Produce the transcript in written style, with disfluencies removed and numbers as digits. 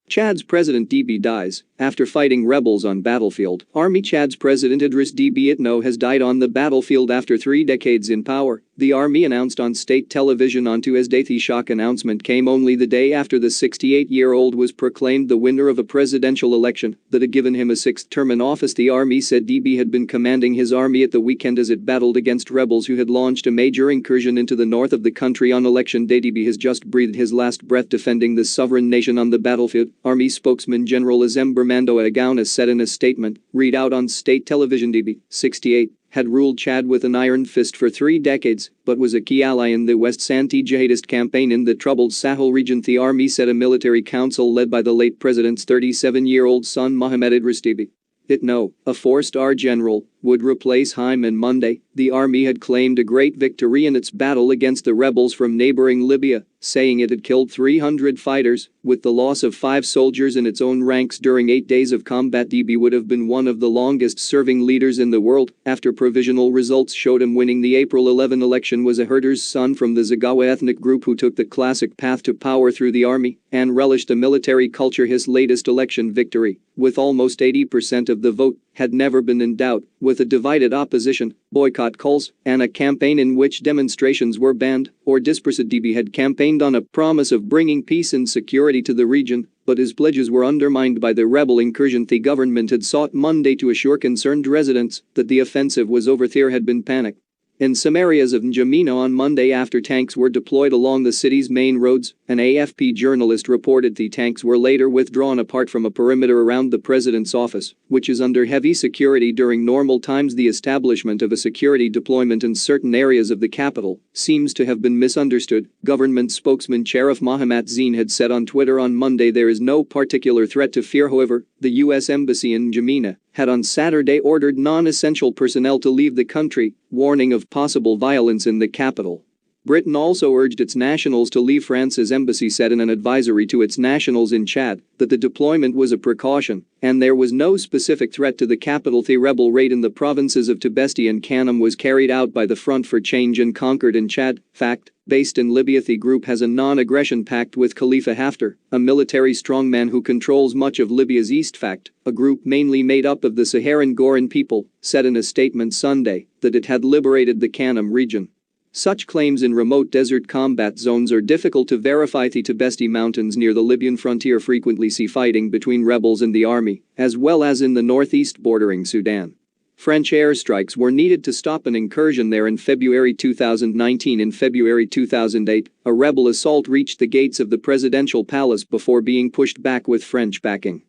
Chad's President Deby dies after fighting rebels on battlefield. Army Chad's President Idriss Deby Itno has died on the battlefield after 3 decades in power, the army announced on state television on Tuesday. The shock announcement came only the day after the 68-year-old was proclaimed the winner of a presidential election that had given him a 6th term in office. The army said Deby had been commanding his army at the weekend as it battled against rebels who had launched a major incursion into the north of the country on election day. Deby has just breathed his last breath defending the sovereign nation on the battlefield, Army spokesman General Azem Bermandoa Agouna said in a statement, read out on state television. Deby, 68, had ruled Chad with an iron fist for 3 decades, but was a key ally in the West's anti-jihadist campaign in the troubled Sahel region. The army said a military council led by the late president's 37-year-old son Mohammed Idriss Deby Itno, a 4-star general, would replace him on Monday. The army had claimed a great victory in its battle against the rebels from neighboring Libya, saying it had killed 300 fighters, with the loss of 5 soldiers in its own ranks during 8 days of combat. Deby would have been one of the longest-serving leaders in the world, after provisional results showed him winning the April 11 election. Was a herder's son from the Zagawa ethnic group who took the classic path to power through the army and relished the military culture. His latest election victory, with almost 80% of the vote, had never been in doubt, with a divided opposition, boycott calls, and a campaign in which demonstrations were banned or dispersed. Deby had campaigned on a promise of bringing peace and security to the region, but his pledges were undermined by the rebel incursion. The government had sought Monday to assure concerned residents that the offensive was over. There had been panic in some areas of N'Djamena on Monday after tanks were deployed along the city's main roads. An AFP journalist reported the tanks were later withdrawn apart from a perimeter around the president's office, which is under heavy security during normal times. The establishment of a security deployment in certain areas of the capital seems to have been misunderstood, government spokesman Sharif Mohammed Zine had said on Twitter on Monday. There is no particular threat to fear. However, the U.S. Embassy in N'Djamena had on Saturday ordered non-essential personnel to leave the country, warning of possible violence in the capital. Britain also urged its nationals to leave. France's embassy said in an advisory to its nationals in Chad that the deployment was a precaution and there was no specific threat to the capital. The rebel raid in the provinces of Tibesti and Kanam was carried out by the Front for Change and Concord in Chad. Fact, based in Libya, the group has a non-aggression pact with Khalifa Haftar, a military strongman who controls much of Libya's east. Fact, a group mainly made up of the Saharan Goran people, said in a statement Sunday that it had liberated the Kanam region. Such claims in remote desert combat zones are difficult to verify. The Tibesti Mountains near the Libyan frontier frequently see fighting between rebels and the army, as well as in the northeast bordering Sudan. French airstrikes were needed to stop an incursion there in February 2019. In February 2008, a rebel assault reached the gates of the presidential palace before being pushed back with French backing.